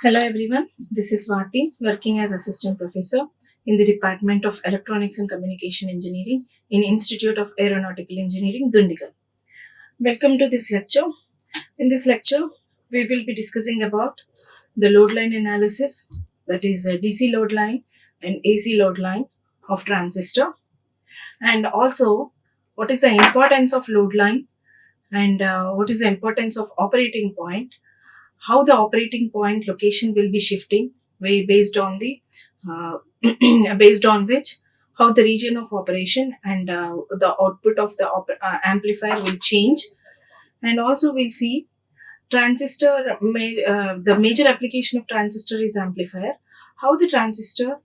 Hello everyone, this is Swathi, working as Assistant Professor in the Department of Electronics and Communication Engineering in Institute of Aeronautical Engineering, Dundigal. Welcome to this lecture. In this lecture, we will be discussing about the load line analysis, that is a DC load line and AC load line of transistor, and also what is the importance of load line and what is the importance of operating point, how the operating point location will be shifting based on the based on which how the region of operation and the output of the amplifier will change. And also we'll see the major application of transistor is amplifier, how the transistor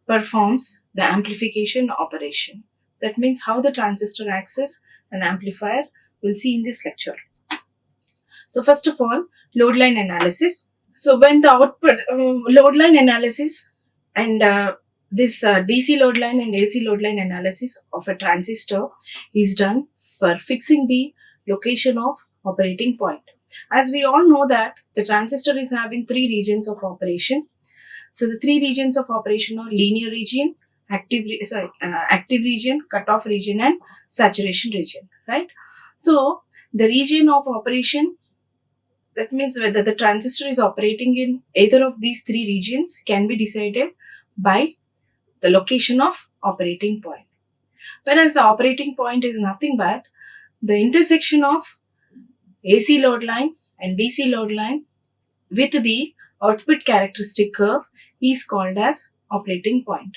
performs the amplification operation. That means how the transistor acts as an amplifier, we'll see in this lecture. So first of all, load line analysis. So when the output load line analysis and this DC load line and AC load line analysis of a transistor is done for fixing the location of operating point. As we all know that the transistor is having three regions of operation. So the three regions of operation are linear region, active region, cutoff region, and saturation region, right? So the region of operation, that means whether the transistor is operating in either of these three regions, can be decided by the location of operating point. Whereas the operating point is nothing but the intersection of AC load line and DC load line with the output characteristic curve is called as operating point.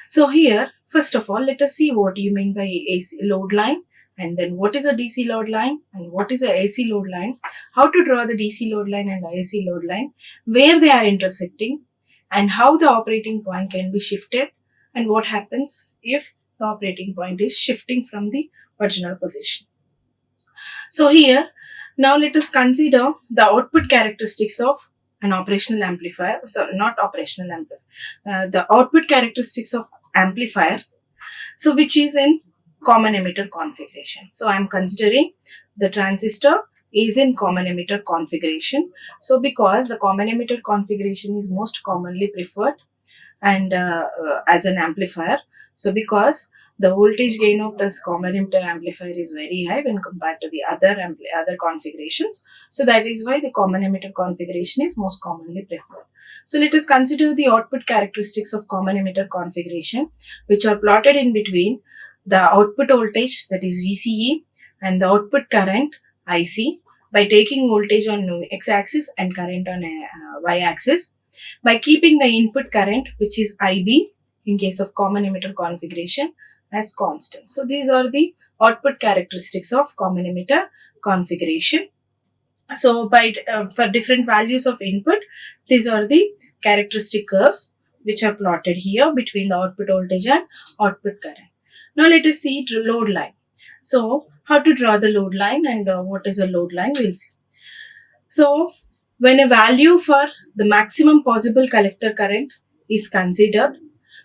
So here, first of all, let us see what you mean by AC load line, and then what is a DC load line and what is a AC load line, how to draw the DC load line and AC load line, where they are intersecting, and how the operating point can be shifted, and what happens if the operating point is shifting from the original position. So here, now let us consider the output characteristics of an operational amplifier, sorry, not operational amplifier, the output characteristics of amplifier, so which is in common emitter configuration. So I am considering the transistor is in common emitter configuration. So because the common emitter configuration is most commonly preferred and as an amplifier. So because the voltage gain of this common emitter amplifier is very high when compared to the other configurations. So that is why the common emitter configuration is most commonly preferred. So let us consider the output characteristics of common emitter configuration, which are plotted in between the output voltage, that is VCE, and the output current IC by taking voltage on x-axis and current on y-axis, by keeping the input current, which is IB in case of common emitter configuration, as constant. So these are the output characteristics of common emitter configuration. So by for different values of input, these are the characteristic curves which are plotted here between the output voltage and output current. Now let us see load line. So how to draw the load line and what is a load line, we'll see. So when a value for the maximum possible collector current is considered,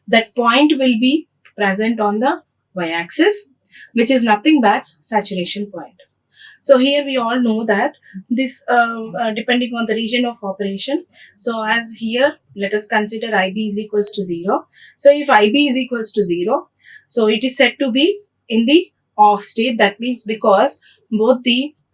that point will be present on the y-axis, which is nothing but saturation point. So here we all know that this depending on the region of operation. So as here, let us consider IB is equals to 0. So if IB is equals to 0, so it is said to be in the off state. That means because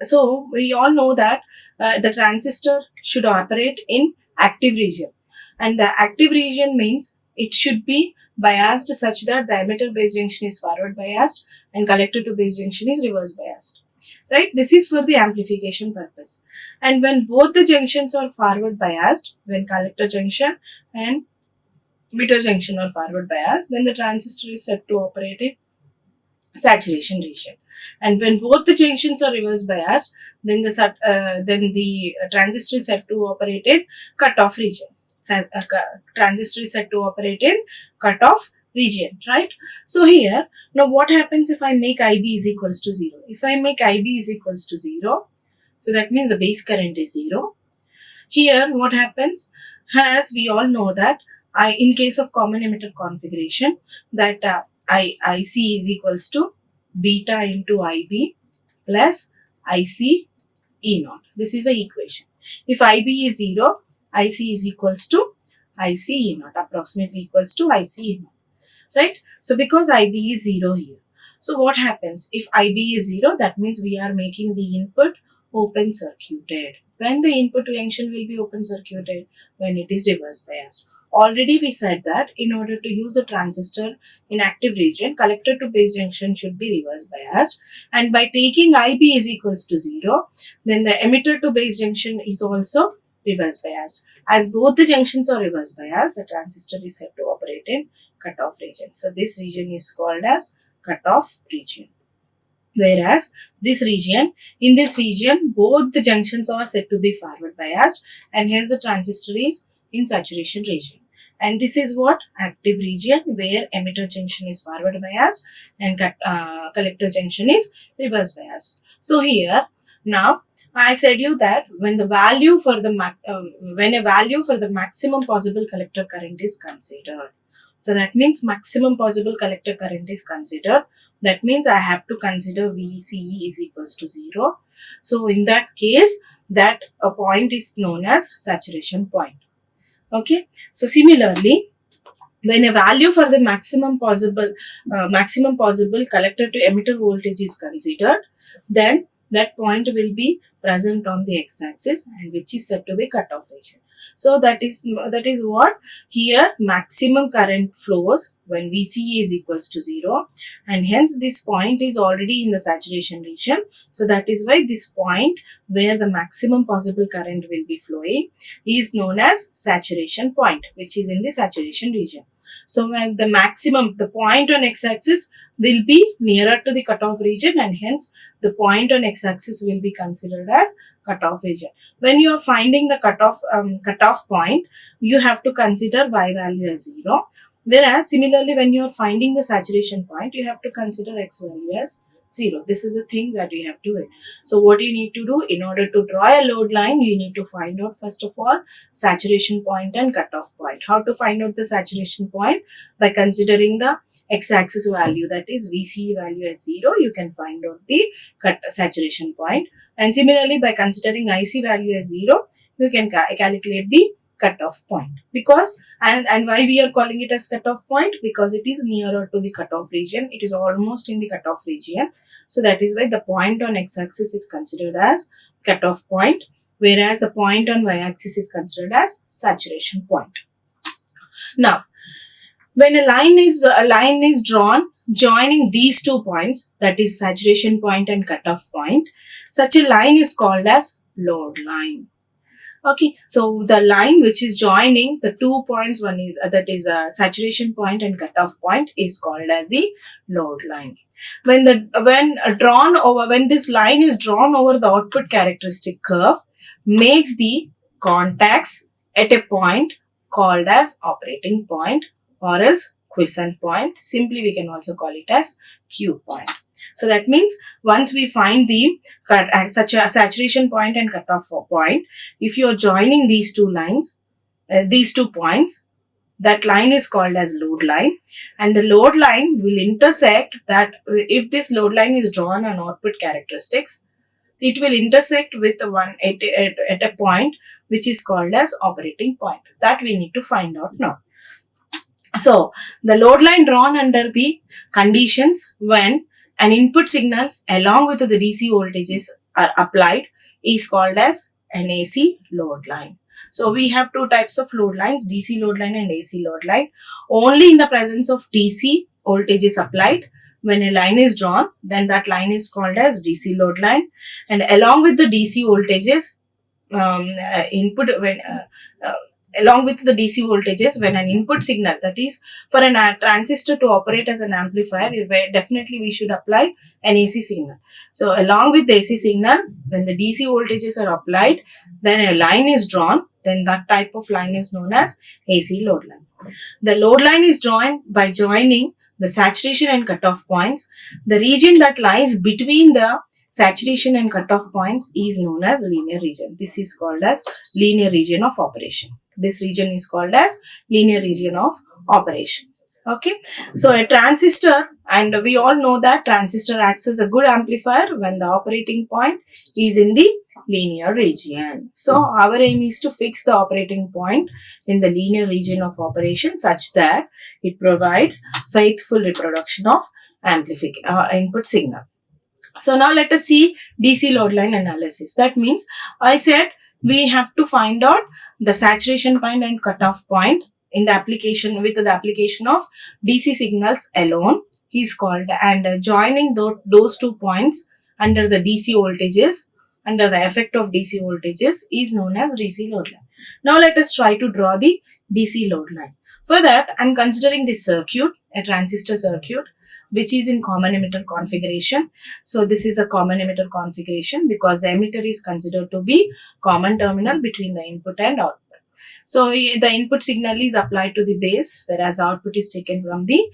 so we all know that the transistor should operate in active region, and the active region means it should be biased such that the emitter base junction is forward biased and collector to base junction is reverse biased. Right? This is for the amplification purpose. And when both the junctions are forward biased, when collector junction and emitter junction are forward biased, then the transistor is said to operate in saturation region. And when both the junctions are reverse biased, then the transistor is said to operate in cutoff region. Transistor is said to operate in cutoff region, right? So here, now what happens if I make IB is equals to 0? If I make IB is equals to 0, so that means the base current is 0. Here what happens, as we all know that in case of common emitter configuration, that IC is equals to beta into IB plus IC E naught. This is the equation. If IB is 0, IC is equals to IC E naught, approximately equals to IC E naught, right? So because IB is 0 here. So what happens? If IB is 0, that means we are making the input open circuited. When the input junction will be open circuited? When it is reverse biased. Already we said that in order to use a transistor in active region, collector to base junction should be reverse biased, and by taking IB is equals to 0, then the emitter to base junction is also reverse biased. As both the junctions are reverse biased, the transistor is said to operate in cutoff region. So this region is called as cutoff region. Whereas this region, in this region, both the junctions are said to be forward biased, and hence the transistor is in saturation region. And this is what? Active region, where emitter junction is forward biased and collector junction is reverse biased. So here, now I said you that when the value for the when a value for the maximum possible collector current is considered. So that means maximum possible collector current is considered. That means I have to consider VCE is equals to 0. So in that case, that a point is known as saturation point. Okay. So similarly, when a value for the maximum possible collector to emitter voltage is considered, then that point will be present on the x-axis, and which is said to be cutoff region. So that is what here maximum current flows when VCE is equals to 0, and hence this point is already in the saturation region. So that is why this point where the maximum possible current will be flowing is known as saturation point, which is in the saturation region. So when the point on x-axis will be nearer to the cutoff region, and hence the point on x-axis will be considered as cutoff region. When you are finding the cutoff point, you have to consider y value as 0. Whereas similarly, when you are finding the saturation point, you have to consider x value as 0. This is a thing that you have to do. So what you need to do in order to draw a load line, you need to find out first of all saturation point and cutoff point. How to find out the saturation point? By considering the x-axis value, that is VCE value as 0, you can find out the saturation point. And similarly, by considering IC value as 0, you can calculate the cutoff point. Because and why we are calling it as cutoff point? Because it is nearer to the cutoff region. It is almost in the cutoff region. So that is why the point on x-axis is considered as cutoff point, whereas the point on y-axis is considered as saturation point. Now, when a line is drawn joining these 2 points, that is saturation point and cutoff point, such a line is called as load line. Okay, so the line which is joining the 2 points, one is that is a saturation point and cutoff point, is called as the load line. When this line is drawn over the output characteristic curve, makes the contacts at a point called as operating point or else quiescent point. Simply we can also call it as Q point. So that means once we find the such a saturation point and cutoff point, if you are joining these 2 lines, these 2 points, that line is called as load line, and the load line will intersect that. If this load line is drawn on output characteristics, it will intersect with one at a point which is called as operating point. That we need to find out now. So the load line drawn under the conditions when an input signal along with the DC voltages are applied is called as an AC load line. So we have 2 types of load lines, DC load line and AC load line. Only in the presence of DC voltage is applied when a line is drawn, then that line is called as DC load line, and along with the DC voltages along with the DC voltages, when an input signal, that is for a transistor to operate as an amplifier, definitely we should apply an AC signal. So along with the AC signal, when the DC voltages are applied, then a line is drawn, then that type of line is known as AC load line. The load line is drawn by joining the saturation and cutoff points. The region that lies between the saturation and cutoff points is known as linear region. This is called as linear region of operation. This region is called as linear region of operation. Okay. So a transistor, and we all know that transistor acts as a good amplifier when the operating point is in the linear region. So our aim is to fix the operating point in the linear region of operation such that it provides faithful reproduction of input signal. So now let us see DC load line analysis. That means I said we have to find out the saturation point and cutoff point in the application with the application of DC signals alone is called, and joining those 2 points under the DC voltages, under the effect of DC voltages is known as DC load line. Now let us try to draw the DC load line. For that, I am considering this circuit, a transistor circuit, which is in common emitter configuration. So this is a common emitter configuration because the emitter is considered to be common terminal between the input and output. So the input signal is applied to the base, whereas output is taken from the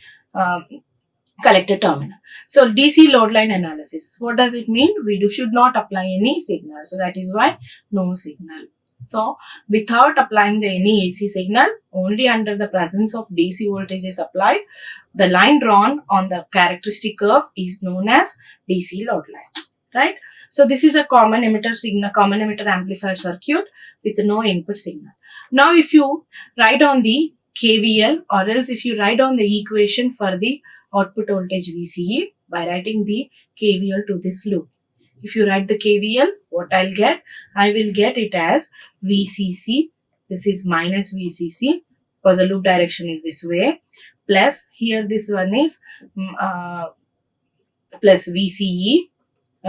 collector terminal. So DC load line analysis. What does it mean? We should not apply any signal. So that is why no signal. So without applying any AC signal, only under the presence of DC voltage is applied, the line drawn on the characteristic curve is known as DC load line, right? So this is a common emitter signal, common emitter amplifier circuit with no input signal. Now if you write on the KVL, or else if you write on the equation for the output voltage VCE by writing the KVL to this loop. If you write the KVL, what I'll get? I will get it as VCC. This is minus VCC because the loop direction is this way. Plus here this one is plus VCE.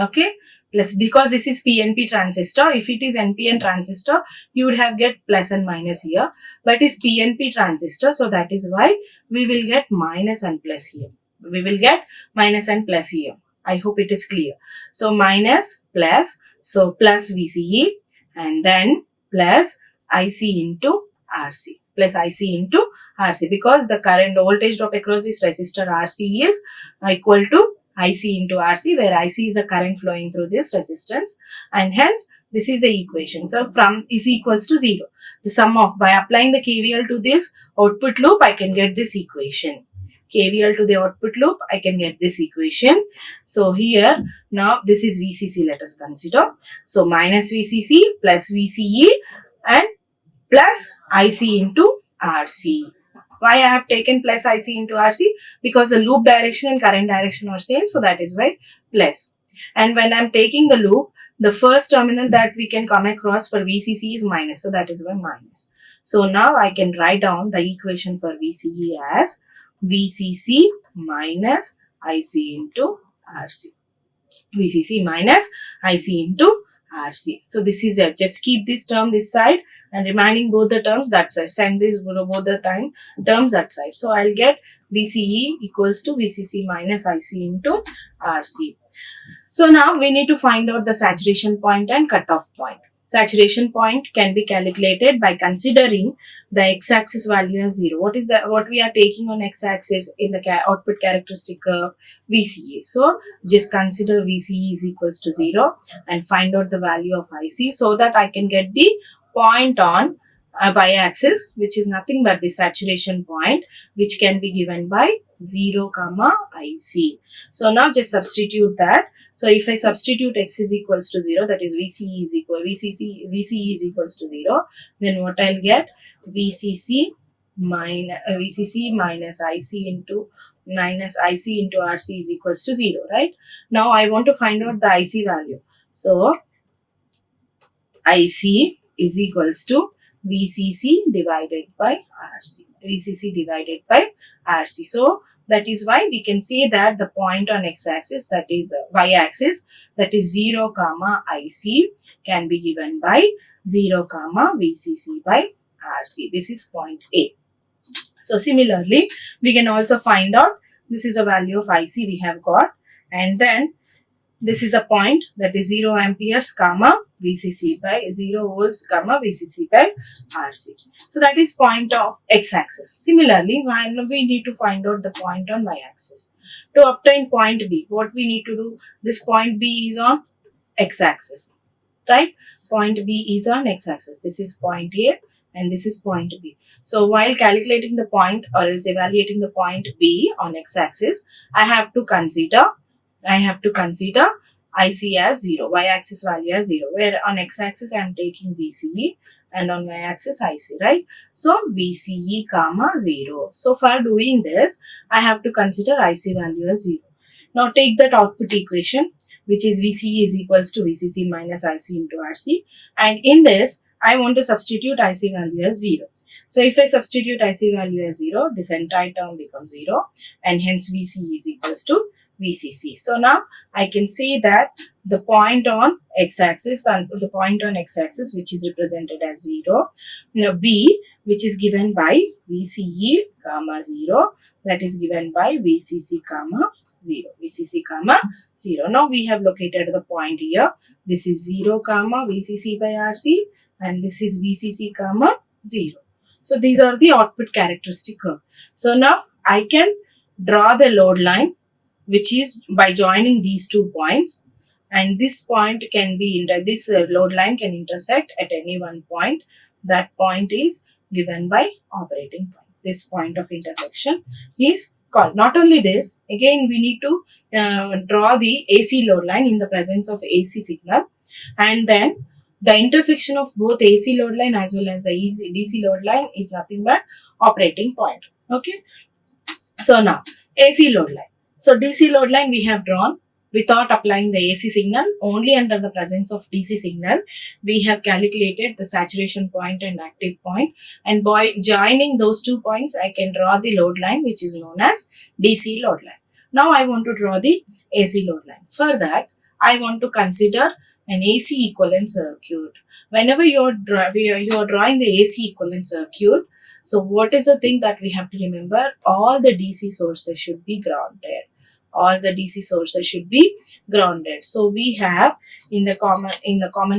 Okay. Plus because this is PNP transistor. If it is NPN transistor, you would have get plus and minus here. But it's PNP transistor. So that is why we will get minus and plus here. We will get minus and plus here. I hope it is clear. So minus plus, so plus VCE and then plus IC into RC. Plus IC into RC because the current voltage drop across this resistor RC is equal to IC into RC, where IC is the current flowing through this resistance, and hence this is the equation. So from is equals to 0. The sum of, by applying the KVL to this output loop, I can get this equation. KVL to the output loop, I can get this equation. So here, now this is VCC, let us consider. So minus VCC plus VCE and plus IC into RC. Why I have taken plus IC into RC? Because the loop direction and current direction are same. So that is why plus. And when I am taking the loop, the first terminal that we can come across for VCC is minus. So that is why minus. So now I can write down the equation for VCE as VCC minus IC into RC. VCC minus IC into RC. So this is it. Just keep this term this side and remaining both the terms that side. Send this both the terms that side. So I'll get VCE equals to VCC minus IC into RC. So now we need to find out the saturation point and cutoff point. Saturation point can be calculated by considering the x-axis value as 0. What is that? What we are taking on x-axis in the output characteristic curve? VCE. So just consider VCE is equals to 0 and find out the value of IC so that I can get the point on y-axis, which is nothing but the saturation point, which can be given by 0 comma IC. So now just substitute that. So if I substitute x is equals to 0, that is VCE is equals to 0, then what I'll get? VCC minus IC into RC is equals to 0, right? Now I want to find out the IC value. So IC is equals to VCC divided by RC. VCC divided by RC. So that is why we can say that the point on x-axis, that is y-axis, that is 0 comma IC can be given by 0 comma VCC by RC. This is point A. So similarly, we can also find out this is the value of IC we have got, and then this is a point that is 0 amperes comma VCC by 0 volts comma VCC by RC. So that is point of x-axis. Similarly, when we need to find out the point on y-axis. To obtain point B, what we need to do? This point B is on x-axis, right? Point B is on x-axis. This is point A and this is point B. So while calculating the point or else evaluating the point B on x-axis, I have to consider IC as 0, y-axis value as 0, where on x-axis I am taking VCE and on y-axis IC, right? So VCE comma 0. So for doing this, I have to consider IC value as 0. Now take that output equation, which is VCE is equals to VCC minus IC into RC, and in this I want to substitute IC value as 0. So if I substitute IC value as 0, this entire term becomes 0, and hence VCE is equals to VCC. So now I can say that the point on x-axis and the point on x-axis which is represented as 0, now B which is given by VCE comma 0, that is given by VCC comma 0, VCC comma 0. Now we have located the point here. This is 0 comma VCC by RC, and this is VCC comma 0. So these are the output characteristic curve. So now I can draw the load line, which is by joining these 2 points, and this point can be this load line can intersect at any one point. That point is given by operating point. This point of intersection is called. Not only this, again we need to draw the AC load line in the presence of AC signal, and then the intersection of both AC load line as well as the DC load line is nothing but operating point. Okay. So now AC load line. So DC load line we have drawn without applying the AC signal, only under the presence of DC signal. We have calculated the saturation point and active point, and by joining those 2 points I can draw the load line which is known as DC load line. Now I want to draw the AC load line. For that I want to consider an AC equivalent circuit. Whenever you are drawing the AC equivalent circuit, so what is the thing that we have to remember? All the DC sources should be grounded. All the DC sources should be grounded. So we have in the common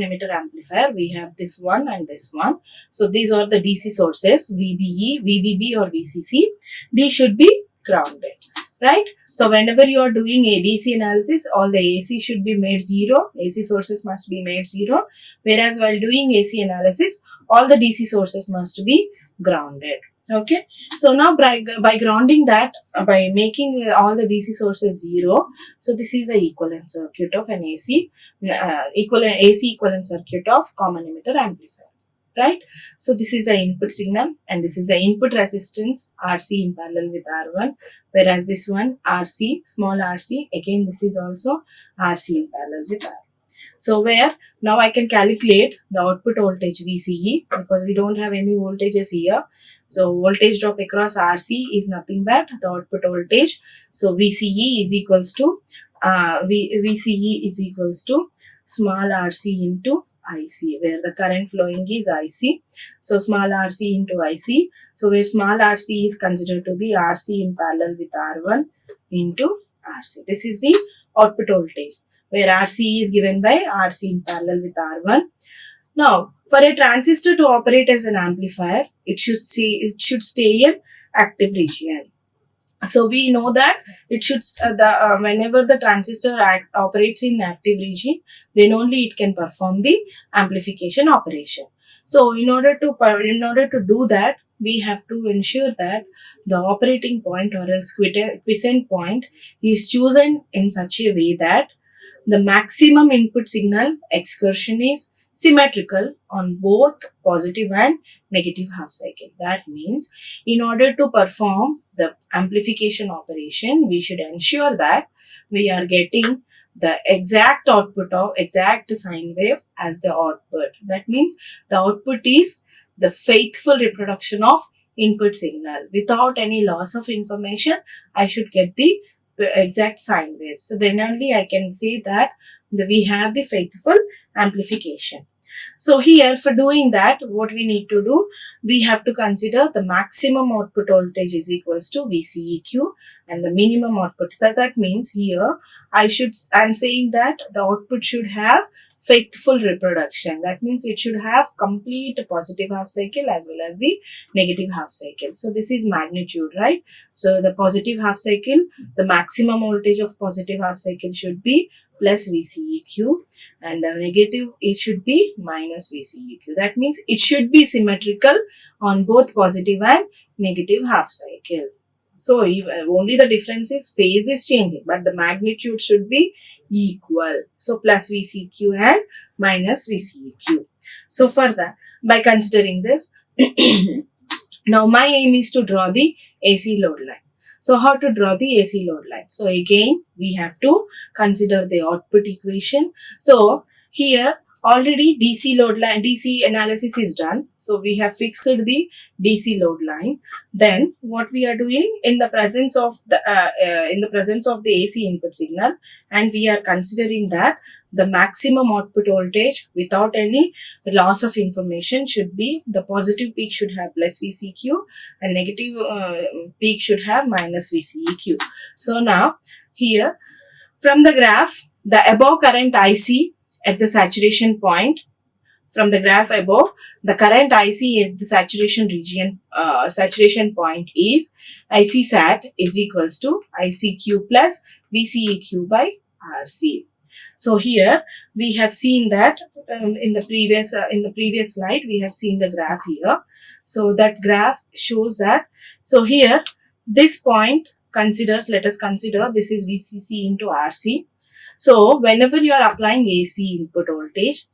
emitter amplifier, we have this one and this one. So these are the DC sources, VBE, VBB or VCC. These should be grounded, right? So whenever you are doing a DC analysis, all the AC should be made 0. AC sources must be made 0. Whereas while doing AC analysis, all the DC sources must be grounded. Okay. So now by grounding that, by making all the DC sources 0, so this is the equivalent circuit of an AC equivalent circuit of common emitter amplifier. Right? So this is the input signal, and this is the input resistance RC in parallel with R1, whereas this one RC, small RC, again this is also RC in parallel with R. So where now I can calculate the output voltage VCE, because we don't have any voltages here. So voltage drop across RC is nothing but the output voltage. So VCE is equals to small RC into IC, where the current flowing is IC. So small RC into IC. So where small RC is considered to be RC in parallel with R1 into RC. This is the output voltage, where RC is given by RC in parallel with R1. Now, for a transistor to operate as an amplifier, it should stay in active region. So we know that it should whenever the transistor operates in active region, then only it can perform the amplification operation. So in order to do that, we have to ensure that the operating point or else quiescent point is chosen in such a way that the maximum input signal excursion is symmetrical on both positive and negative half cycle. That means in order to perform the amplification operation, we should ensure that we are getting the exact output of exact sine wave as the output. That means the output is the faithful reproduction of input signal. Without any loss of information, I should get the exact sine wave. So then only I can say that we have the faithful amplification. So here, for doing that, what we need to do, we have to consider the maximum output voltage is equals to VCEQ and the minimum output. So that means here I'm saying that the output should have faithful reproduction. That means it should have complete positive half cycle as well as the negative half cycle. So this is magnitude, right? So the positive half cycle, the maximum voltage of positive half cycle should be plus VCEQ, and the negative it should be minus VCEQ. That means it should be symmetrical on both positive and negative half cycle. So only the difference is phase is changing, but the magnitude should be equal. So plus VCQ and minus VCEQ. So further, by considering this, now my aim is to draw the AC load line. So how to draw the AC load line? So again, we have to consider the output equation. So here already DC load line, DC analysis is done. So we have fixed the DC load line. Then what we are doing in the presence of the AC input signal, and we are considering that the maximum output voltage without any loss of information should be, the positive peak should have plus VCQ and negative peak should have minus VCEQ. So now here from the graph, the above current IC at the saturation point, from the graph above, the current IC at the saturation region, saturation point is IC sat is equals to ICQ plus VCEQ by RC. So here we have seen that in the previous slide we have seen the graph here. So that graph shows that. So here this point considers, let us consider this is VCC into RC. So whenever you are applying AC input voltage,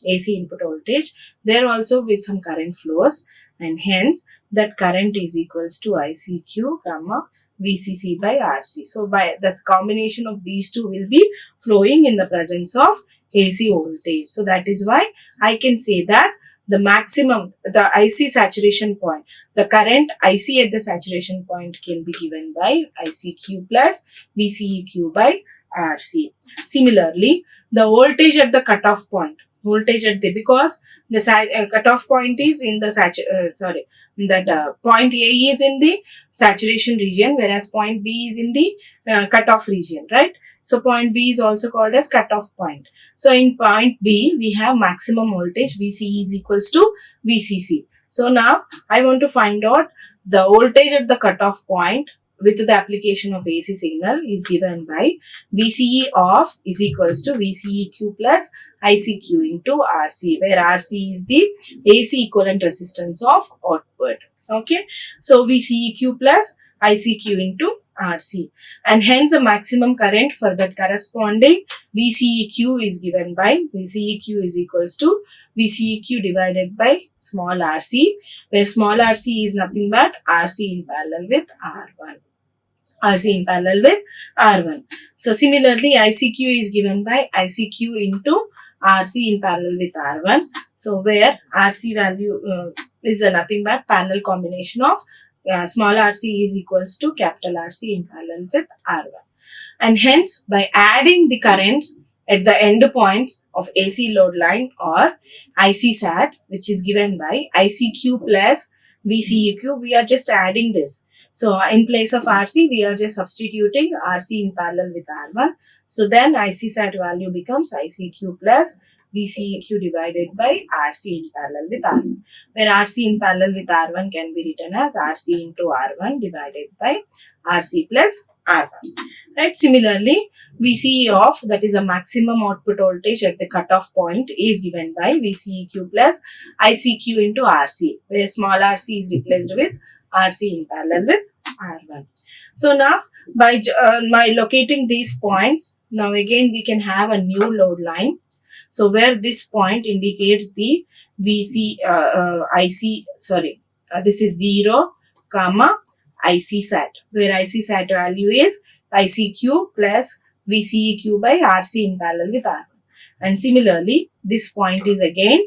there also with some current flows, and hence that current is equals to ICQ comma VCC by RC. So by the combination of these two will be flowing in the presence of AC voltage. So that is why I can say that the maximum, the IC saturation point, the current IC at the saturation point can be given by ICQ plus VCEQ by RC. Similarly, the voltage at the cutoff point, because the cutoff point is in the point A is in the saturation region, whereas point B is in the cutoff region, right? So point B is also called as cutoff point. So in point B, we have maximum voltage VCE is equals to VCC. So now I want to find out the voltage at the cutoff point with the application of AC signal is given by VCE of is equals to VCEQ plus ICQ into RC, where RC is the AC equivalent resistance of output. Okay, so VCEQ plus ICQ into RC, and hence the maximum current for that corresponding VCEQ is given by VCEQ is equals to VCEQ divided by small rc, where small rc is nothing but RC in parallel with R1. So similarly, ICQ is given by ICQ into RC in parallel with R1. So where RC value is nothing but parallel combination of small rc is equals to capital RC in parallel with R1. And hence, by adding the currents at the end points of AC load line or IC sat, which is given by ICQ plus VCEQ, we are just adding this. So in place of RC, we are just substituting RC in parallel with R1. So then IC sat value becomes ICQ plus VCEQ divided by RC in parallel with R1, where RC in parallel with R1 can be written as RC into R1 divided by RC plus R1. Right. Similarly, VCE of, that is a maximum output voltage at the cutoff point, is given by VCEQ plus ICQ into RC, where small rc is replaced with RC in parallel with R1. So now by locating these points, now again we can have a new load line. So where this point indicates the this is 0, comma, IC sat, where IC sat value is ICQ plus VCEQ by RC in parallel with R1. And similarly, this point is again,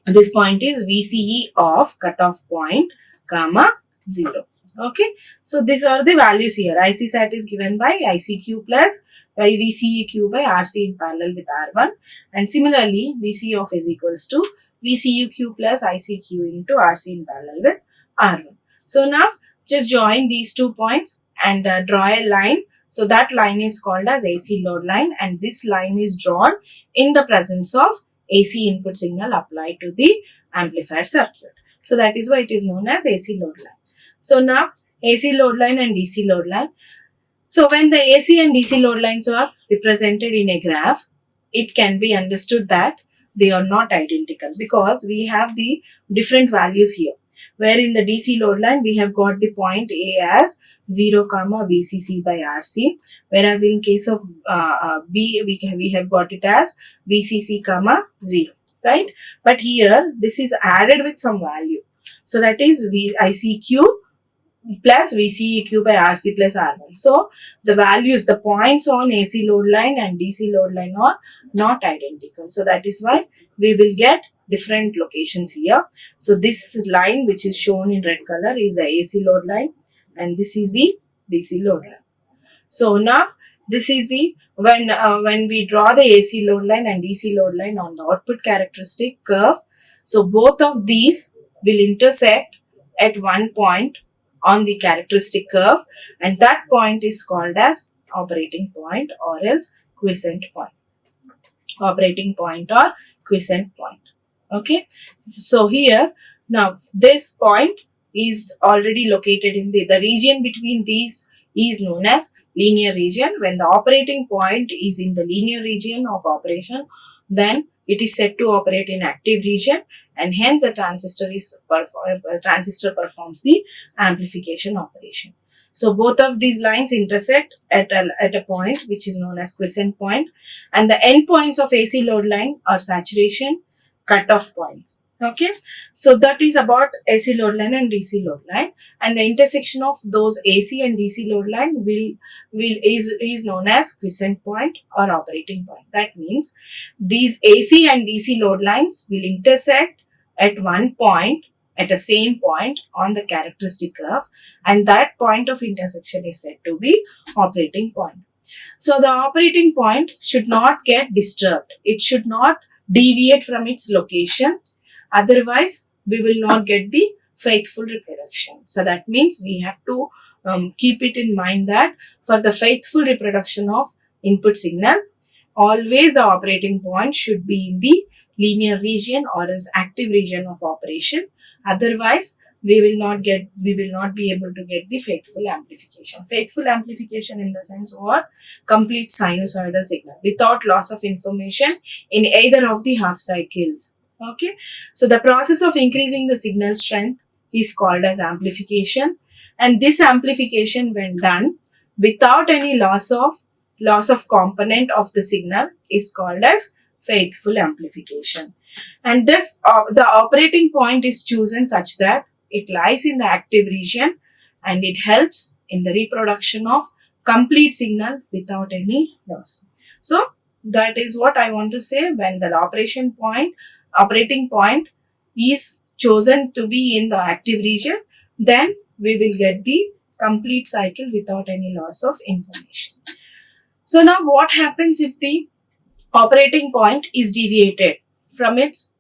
this point is VCE of cutoff point, comma, 0. Okay, so these are the values here. IC sat is given by ICQ plus by VCEQ by RC in parallel with R1, and similarly VCE of is equals to VCEQ plus ICQ into RC in parallel with R1. So now just join these 2 points and draw a line. So that line is called as AC load line, and this line is drawn in the presence of AC input signal applied to the amplifier circuit. So that is why it is known as AC load line. So now AC load line and DC load line. So when the AC and DC load lines are represented in a graph, it can be understood that they are not identical because we have the different values here. where in the DC load line we have got the point A as 0 comma VCC by RC, whereas in case of B we have got it as VCC comma 0, right? But here this is added with some value, so that is ICQ plus VCEQ by RC plus R1. So the values, the points on AC load line and DC load line are not identical. So that is why we will get different locations here. So this line which is shown in red color is the AC load line and this is the DC load line. So now this is the when we draw the AC load line and DC load line on the output characteristic curve. So both of these will intersect at one point on the characteristic curve, and that point is called as operating point or else quiescent point. Operating point or quiescent point. Okay. So here now this point is already located in the region between these is known as linear region. When the operating point is in the linear region of operation, then it is said to operate in active region, and hence a transistor performs the amplification operation. So both of these lines intersect at a point which is known as quiescent point, and the end points of AC load line are saturation cutoff points. Okay, so that is about AC load line and DC load line, and the intersection of those AC and DC load line is known as quiescent point or operating point. That means these AC and DC load lines will intersect at one point, at the same point on the characteristic curve, and that point of intersection is said to be operating point. So the operating point should not get disturbed. It should not deviate from its location. Otherwise, we will not get the faithful reproduction. So that means we have to keep it in mind that for the faithful reproduction of input signal, always the operating point should be in the linear region or else active region of operation. Otherwise, we will not be able to get the faithful amplification. Faithful amplification in the sense or complete sinusoidal signal without loss of information in either of the half cycles. Okay, so the process of increasing the signal strength is called as amplification, and this amplification, when done without any loss of component of the signal, is called as faithful amplification. And this the operating point is chosen such that it lies in the active region and it helps in the reproduction of complete signal without any loss. So that is what I want to say. When the operating point is chosen to be in the active region, then we will get the complete cycle without any loss of information. So now what happens if the operating point is deviated from its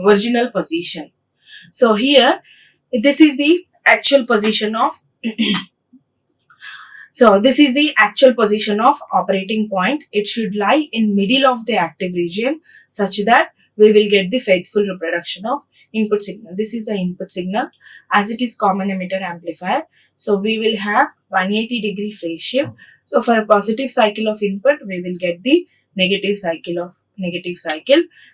original position? So here, this is the actual position of operating point. It should lie in middle of the active region such that we will get the faithful reproduction of input signal. This is the input signal as it is common emitter amplifier. So we will have 180-degree phase shift. So for a positive cycle of input, we will get the negative cycle,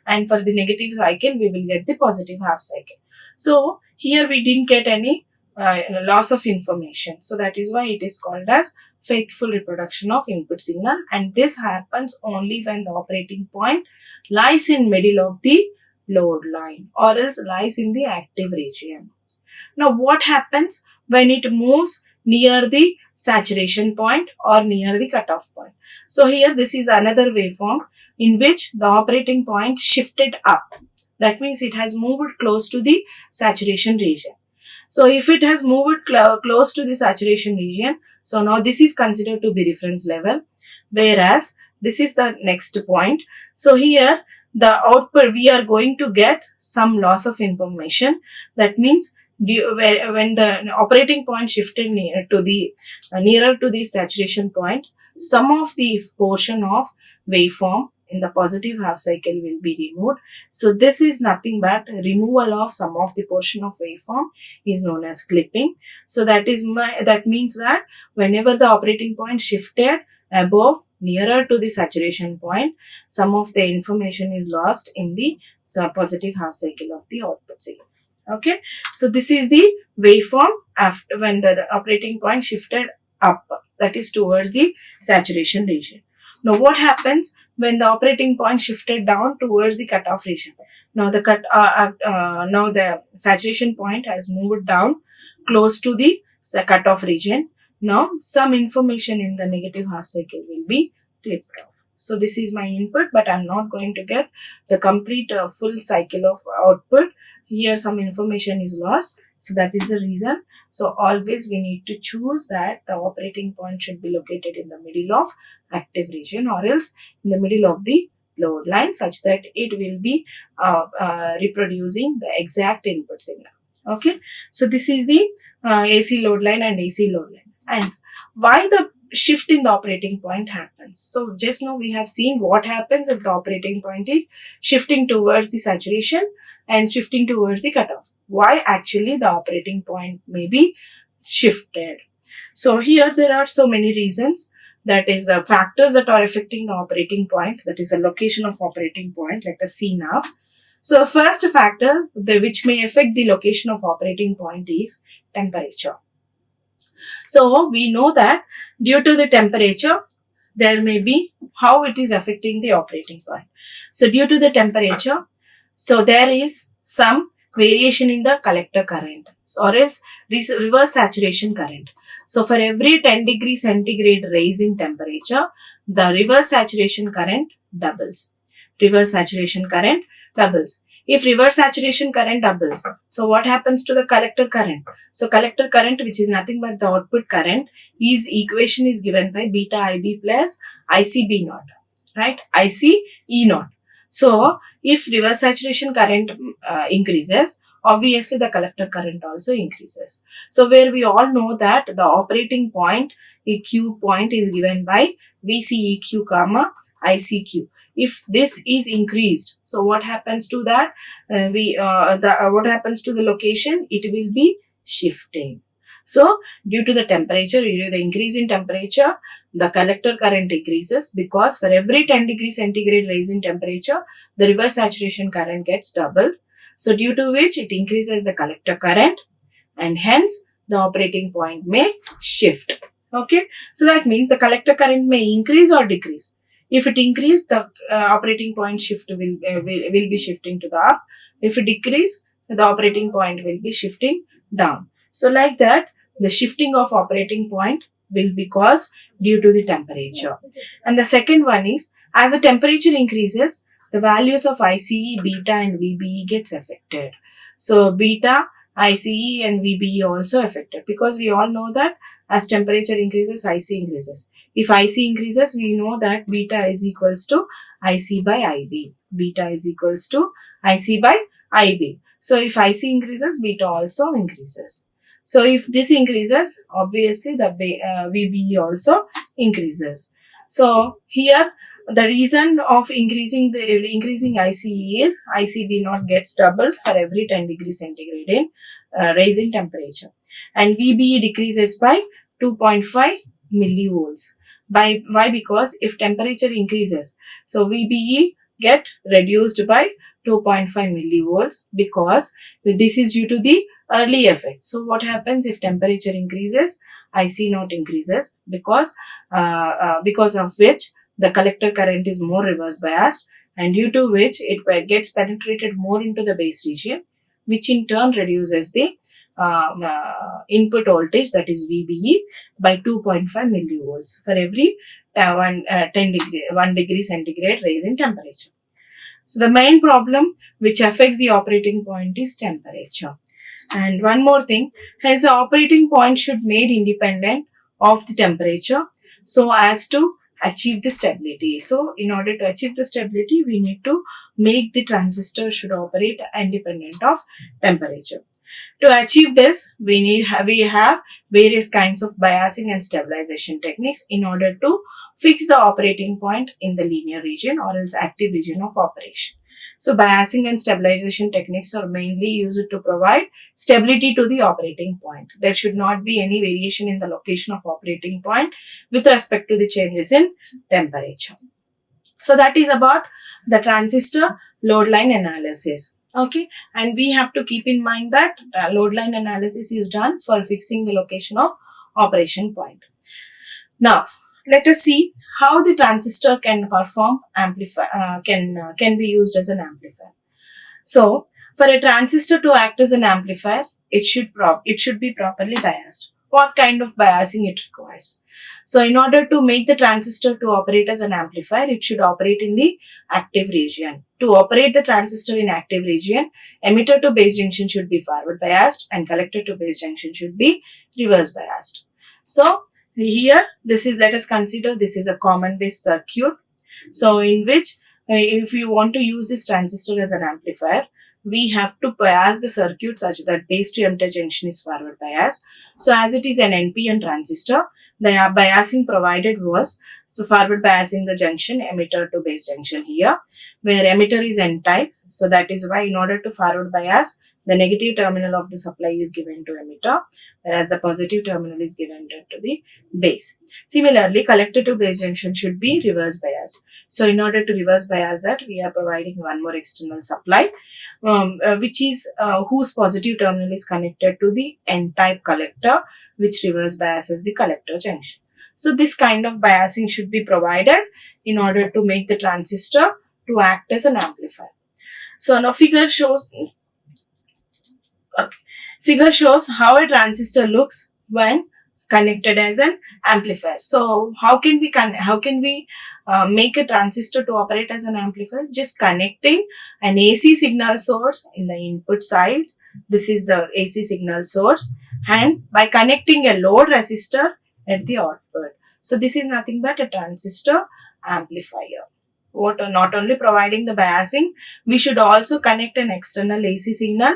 and for the negative cycle, we will get the positive half cycle. So here we didn't get any loss of information. So that is why it is called as faithful reproduction of input signal, and this happens only when the operating point lies in middle of the load line or else lies in the active region. Now what happens when it moves near the saturation point or near the cutoff point? So here this is another waveform in which the operating point shifted up. That means it has moved close to the saturation region. So if it has moved close to the saturation region, so now this is considered to be reference level, whereas this is the next point. So here the output, we are going to get some loss of information. That means when the operating point shifted nearer to the saturation point, some of the portion of waveform in the positive half cycle will be removed. So this is nothing but removal of some of the portion of waveform is known as clipping. So that means that whenever the operating point shifted above nearer to the saturation point, some of the information is lost in the positive half cycle of the output signal. Okay, so this is the waveform after when the operating point shifted up, that is towards the saturation region. Now what happens when the operating point shifted down towards the cutoff region? Now now the saturation point has moved down close to the cutoff region. Now some information in the negative half cycle will be clipped off. So this is my input, but I'm not going to get the complete full cycle of output. Here some information is lost, so that is the reason. So always we need to choose that the operating point should be located in the middle of active region, or else in the middle of the load line, such that it will be reproducing the exact input signal. Okay, so this is the AC load line and AC load line. And why the shift in the operating point happens? So just now we have seen what happens if the operating point is shifting towards the saturation and shifting towards the cutoff. Why actually the operating point may be shifted? So here there are so many reasons, that is factors that are affecting the operating point, that is the location of operating point. Let us see now. So first factor which may affect the location of operating point is temperature. So we know that due to the temperature, there may be how it is affecting the operating point. So due to the temperature, so there is some variation in the collector current, or else reverse saturation current. So for every 10 degree centigrade rise in temperature, the reverse saturation current doubles. Reverse saturation current doubles. If reverse saturation current doubles, so what happens to the collector current? So collector current, which is nothing but the output current, is equation is given by beta IB plus IC B naught, right? IC E naught. So if reverse saturation current increases, obviously the collector current also increases. So where we all know that the operating point, Q point, is given by VCEQ comma ICQ. If this is increased, so what happens to that? What happens to the location? It will be shifting. So due to the temperature, due to the increase in temperature, the collector current increases, because for every 10 degree centigrade rise in temperature, the reverse saturation current gets doubled. So due to which it increases the collector current, and hence the operating point may shift. Okay, so that means the collector current may increase or decrease. If it increase, the operating point shift will be shifting to the up. If it decrease, the operating point will be shifting down. So like that, the shifting of operating point will be caused due to the temperature. And the second one is, as the temperature increases, the values of ICE, beta and VBE gets affected. So beta, ICE and VBE also affected, because we all know that as temperature increases, IC increases. If IC increases, we know that beta is equals to IC by IB. Beta is equals to IC by IB. So if IC increases, beta also increases. So if this increases, obviously the VBE also increases. So here the reason of increasing ICE is ICB naught gets doubled for every 10 degree centigrade in rise in temperature, and VBE decreases by 2.5 millivolts. Why? Because if temperature increases, so VBE get reduced by 2.5 millivolts, because this is due to the early effect. So what happens if temperature increases? IC naught increases, because of which the collector current is more reverse biased, and due to which it gets penetrated more into the base region, which in turn reduces the input voltage, that is VBE, by 2.5 millivolts for every 1 degree centigrade rise in temperature. So the main problem which affects the operating point is temperature. And one more thing, hence the operating point should be made independent of the temperature, so as to achieve the stability. So in order to achieve the stability, we need to make the transistor should operate independent of temperature. To achieve this, we have various kinds of biasing and stabilization techniques in order to fix the operating point in the linear region or else active region of operation. So biasing and stabilization techniques are mainly used to provide stability to the operating point. There should not be any variation in the location of operating point with respect to the changes in temperature. So that is about the transistor load line analysis. Okay, and we have to keep in mind that load line analysis is done for fixing the location of operation point. Now, let us see how the transistor can perform can be used as an amplifier. So, for a transistor to act as an amplifier, it should be properly biased. What kind of biasing it requires? So, in order to make the transistor to operate as an amplifier, it should operate in the active region. To operate the transistor in active region, emitter to base junction should be forward biased and collector to base junction should be reverse biased. So, here, let us consider this is a common base circuit. So, in which if you want to use this transistor as an amplifier, we have to bias the circuit such that base to emitter junction is forward bias. So, as it is an NPN transistor, the biasing provided was, so forward biasing the junction, emitter to base junction here, where emitter is N-type. So, that is why in order to forward bias, the negative terminal of the supply is given to emitter, whereas the positive terminal is given to the base. Similarly, collector to base junction should be reverse bias. So, in order to reverse bias that, we are providing one more external supply, which is whose positive terminal is connected to the N-type collector, which reverse biases the collector junction. So, this kind of biasing should be provided in order to make the transistor to act as an amplifier. So, now figure shows how a transistor looks when connected as an amplifier. So, how can we make a transistor to operate as an amplifier? Just connecting an AC signal source in the input side. This is the AC signal source, and by connecting a load resistor at the output. So, this is nothing but a transistor amplifier. Not only providing the biasing, we should also connect an external AC signal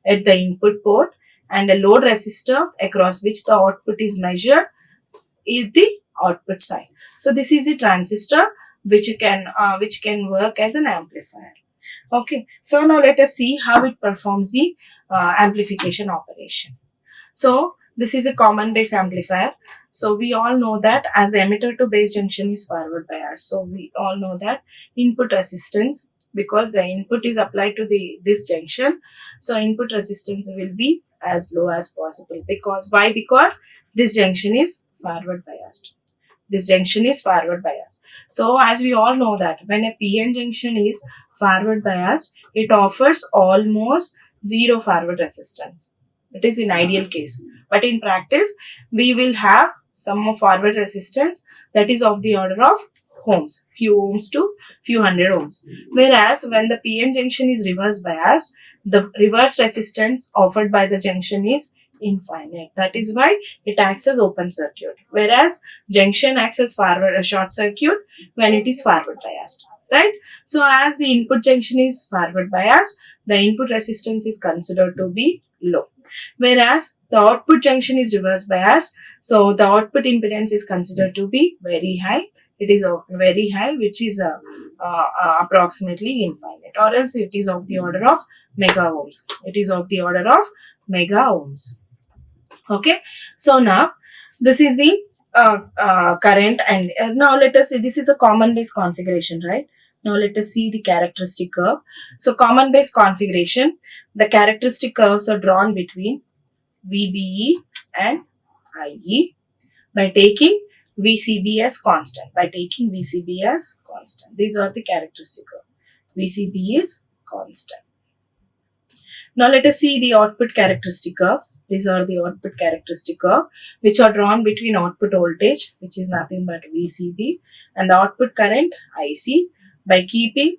at the input port and a load resistor across which the output is measured is the output side. So, this is the transistor which can work as an amplifier. Okay. So, now let us see how it performs the amplification operation. So, this is a common base amplifier. So, we all know that as emitter to base junction is forward bias. So, we all know that input resistance, because the input is applied to this junction, so input resistance will be as low as possible. Because this junction is forward biased. This junction is forward biased. So, as we all know that when a PN junction is forward biased, it offers almost zero forward resistance. It is in ideal case. But in practice, we will have some forward resistance that is of the order of ohms, few ohms to few hundred ohms. Whereas when the PN junction is reverse biased, the reverse resistance offered by the junction is infinite. That is why it acts as open circuit. Whereas junction acts as short circuit when it is forward biased. Right? So, as the input junction is forward biased, the input resistance is considered to be low. Whereas the output junction is reverse biased, so the output impedance is considered to be very high. It is very high, which is approximately infinite, or else it is of the order of mega ohms. It is of the order of mega ohms. Okay. So, now this is the current, and now let us see, this is a common base configuration, right? Now, let us see the characteristic curve. So, common base configuration, the characteristic curves are drawn between VBE and IE by taking VCB as constant. These are the characteristic curve. VCB is constant. Now, let us see the output characteristic curve. These are the output characteristic curve which are drawn between output voltage, which is nothing but VCB, and the output current IC by keeping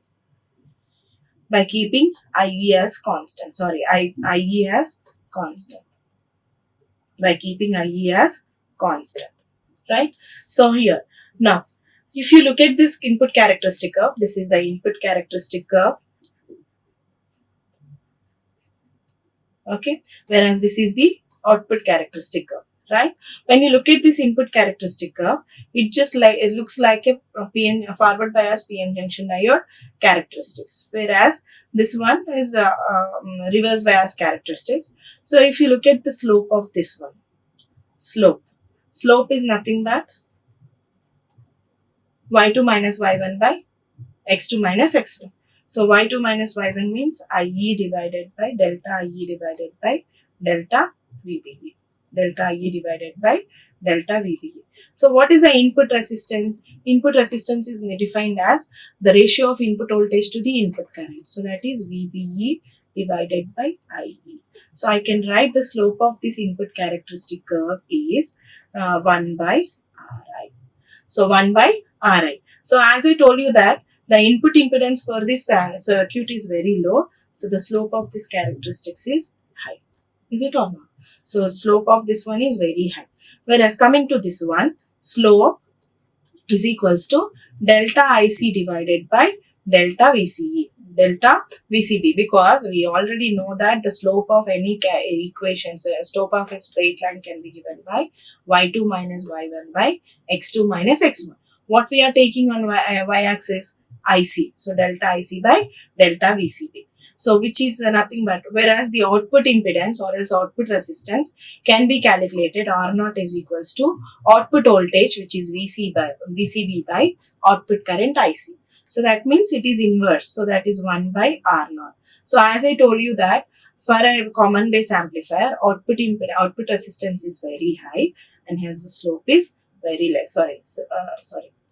IE as constant. IE as constant. By keeping IE as constant. Right? So, here. Now, if you look at this input characteristic curve, this is the input characteristic curve. Okay, whereas this is the output characteristic curve, right? When you look at this input characteristic curve, it looks like a forward bias PN junction diode characteristics, whereas this one is reverse bias characteristics. So, if you look at the slope of this one, slope is nothing but y2 minus y1 by x2 minus x1. So Y2 minus Y1 means IE divided by delta IE divided by delta VBE. Delta IE divided by delta VBE. So what is the input resistance? Input resistance is defined as the ratio of input voltage to the input current. So that is VBE divided by IE. So I can write the slope of this input characteristic curve is 1 by Ri. So 1 by Ri. So as I told you that the input impedance for this circuit is very low. So the slope of this characteristics is high. Is it or not? So slope of this one is very high. Whereas coming to this one, slope is equals to delta IC divided by delta VCE. Delta VCB, because we already know that the slope of any equation, so slope of a straight line can be given by y2 minus y1 by x2 minus x1. What we are taking on y-axis? IC. So delta IC by delta VCB. So which is nothing but, whereas the output impedance or else output resistance can be calculated, R0 is equals to output voltage, which is VCB by output current IC. So that means it is inverse. So that is 1 by R0. So as I told you that for a common base amplifier, output resistance is very high and hence the slope is very less. Sorry,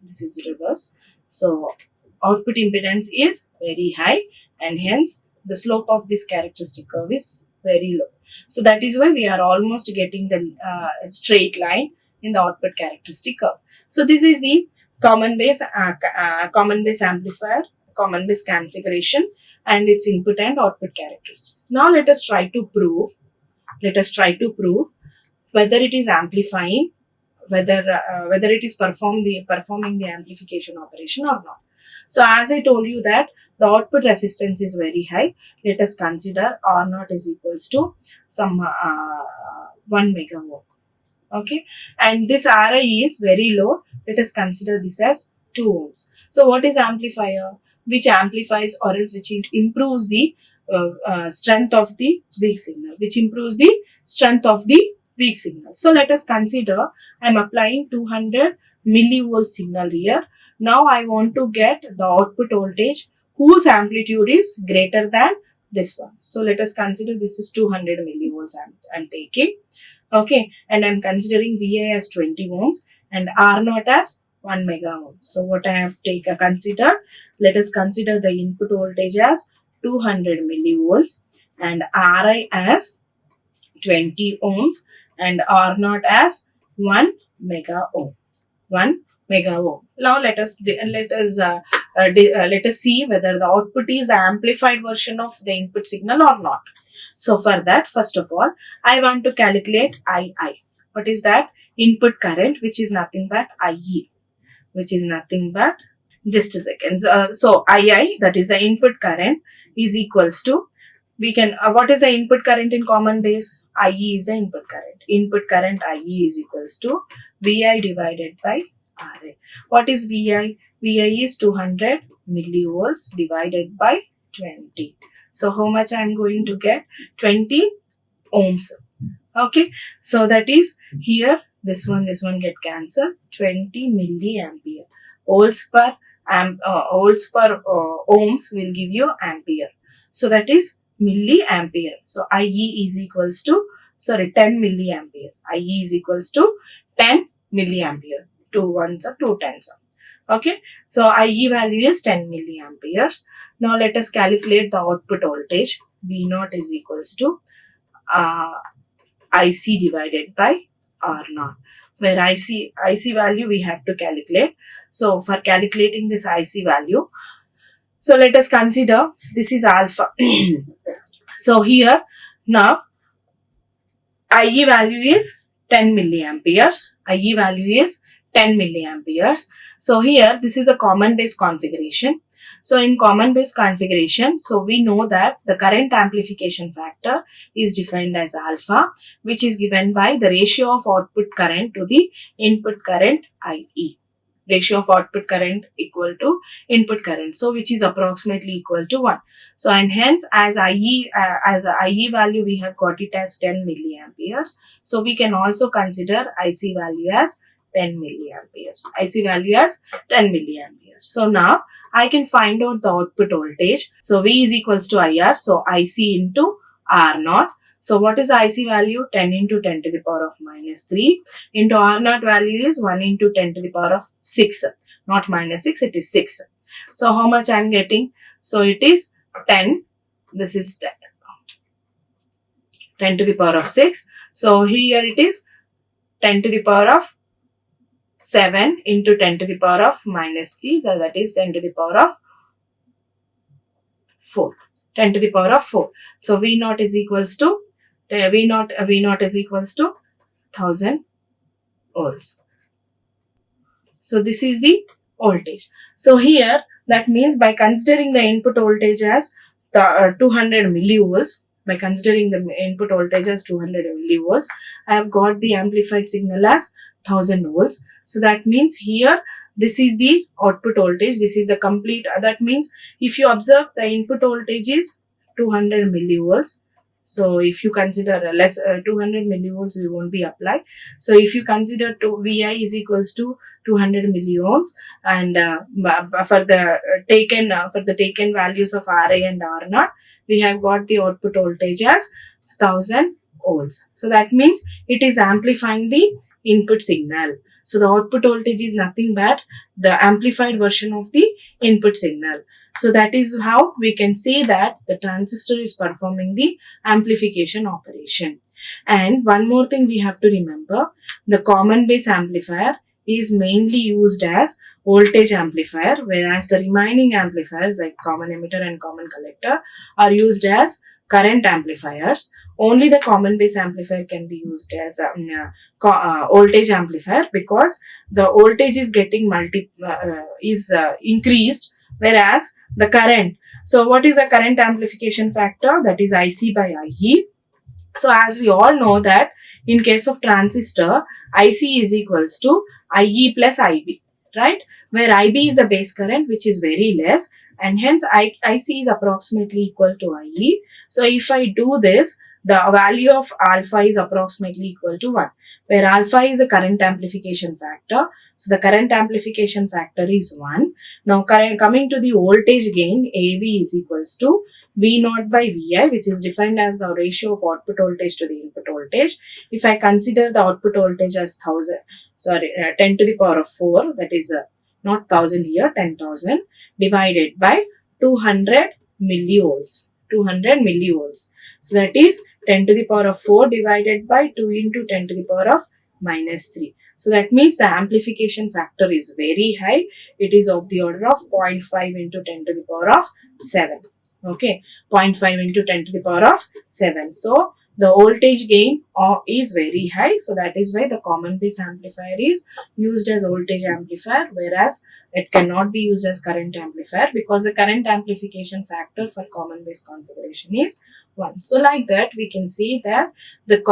this is reverse. So output impedance is very high and hence the slope of this characteristic curve is very low. So that is why we are almost getting the straight line in the output characteristic curve. So this is the common base amplifier, common base configuration and its input and output characteristics. Now let us try to prove whether it is amplifying, whether it is performing the amplification operation or not. So as I told you that the output resistance is very high, let us consider R0 is equals to some 1 mega ohm. Okay, and this Ri is very low. Let us consider this as 2 ohms. So what is amplifier? Which amplifies or else which improves the strength of the weak signal. So let us consider I am applying 200 millivolt signal here. Now I want to get the output voltage whose amplitude is greater than this one. So let us consider this is 200 millivolts I am taking. Okay, and I am considering Vi as 20 ohms and R0 as 1 mega ohm. So what I have considered, let us consider the input voltage as 200 millivolts and Ri as 20 ohms and R0 as 1 mega ohm. 1 mega ohm. Now let us see whether the output is the amplified version of the input signal or not. So for that, first of all, I want to calculate II. What is that? Input current, which is nothing but IE, just a second. So II, that is the input current, is equals to, we can, what is the input current in common base? IE is the input current. Input current IE is equals to Vi divided by Ra. What is Vi? Vi is 200 millivolts divided by 20. So how much I am going to get? 20 ohms. Okay. So that is here, this one get cancelled. 20 milliampere. Volts per ohms will give you ampere. So that is milliampere. So IE is equals to, 10 milliampere. IE is equals to 10 milliampere. 2 ones or 2 tens. Okay. So IE value is 10 milliamperes. Now let us calculate the output voltage. V0 is equals to IC divided by R0. Where IC value we have to calculate. So for calculating this IC value, so let us consider this is alpha. So here now IE value is 10 milliamperes. IE value is 10 milliamperes. So here this is a common base configuration. So in common base configuration, so we know that the current amplification factor is defined as alpha, which is given by the ratio of output current to the input current IE. Ratio of output current equal to input current. So which is approximately equal to 1. So and hence as IE value we have got it as 10 milliamperes. So we can also consider IC value as 10 milliamperes. IC value as 10 milliamperes. So now I can find out the output voltage. So V is equals to IR. So IC into R naught. So what is the IC value? 10 into 10 to the power of minus 3 into R naught value is 1 into 10 to the power of 6. Not minus 6, it is 6. So how much I am getting? So it is 10. This is 10 to the power of 6. So here it is 10 to the power of 7 into 10 to the power of minus 3. So that is 10 to the power of 4. 10 to the power of 4. So V naught is equals to V naught is equals to 1000 volts. So this is the voltage. So here that means by considering the input voltage as the 200 millivolts, by considering the input voltage as 200 millivolts, I have got the amplified signal as 1000 volts. So that means here this is the output voltage. This is the complete. That means if you observe the input voltage is 200 millivolts. So if you consider less 200 millivolts, we won't be applied. So if you consider VI is equals to 200 milliohm, and for the taken values of RA and R naught, we have got the output voltage as 1000 volts. So that means it is amplifying the input signal. So the output voltage is nothing but the amplified version of the input signal. So that is how we can say that the transistor is performing the amplification operation. And one more thing we have to remember, the common base amplifier is mainly used as voltage amplifier, whereas the remaining amplifiers like common emitter and common collector are used as current amplifiers. Only the common base amplifier can be used as voltage amplifier, because the voltage is getting increased, whereas the current. So what is the current amplification factor? That is IC by IE. So as we all know that in case of transistor, IC is equals to IE plus IB, right? Where IB is the base current, which is very less, and hence IC is approximately equal to IE. So if I do this, the value of alpha is approximately equal to 1, where alpha is a current amplification factor. So the current amplification factor is 1. Now coming to the voltage gain, AV is equals to V naught by Vi, which is defined as the ratio of output voltage to the input voltage. If I consider the output voltage as 10 to the power of 4, that is not 1000 here, 10,000 divided by 200 millivolts. 200 millivolts. So that is 10 to the power of 4 divided by 2 into 10 to the power of minus 3. So that means the amplification factor is very high. It is of the order of 0.5 into 10 to the power of 7. Okay, 0.5 into 10 to the power of 7. So the voltage gain is very high. So that is why the common base amplifier is used as voltage amplifier, whereas it cannot be used as current amplifier, because the current amplification factor for common base configuration is 1. So like that, we can see that the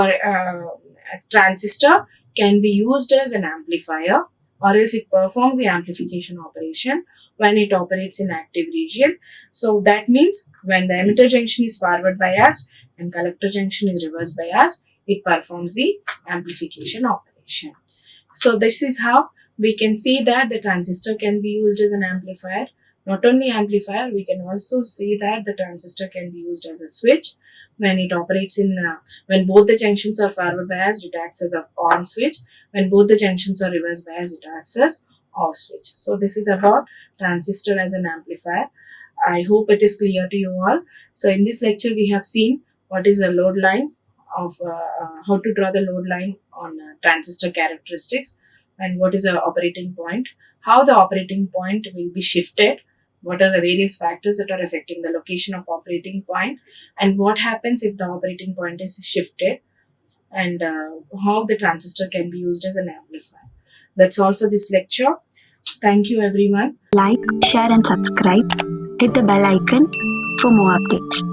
transistor can be used as an amplifier, or else it performs the amplification operation when it operates in active region. So that means when the emitter junction is forward biased and collector junction is reverse biased, it performs the amplification operation. So this is how we can see that the transistor can be used as an amplifier. Not only amplifier, we can also see that the transistor can be used as a switch. When it operates in, when both the junctions are forward biased, it acts as an on switch. When both the junctions are reverse biased, it acts as off switch. So this is about transistor as an amplifier. I hope it is clear to you all. So in this lecture, we have seen what is a load line of, how to draw the load line on transistor characteristics, and what is a operating point, how the operating point will be shifted, what are the various factors that are affecting the location of operating point, and what happens if the operating point is shifted, and how the transistor can be used as an amplifier. That's all for this lecture. Thank you everyone. Like, share and subscribe. Hit the bell icon for more updates.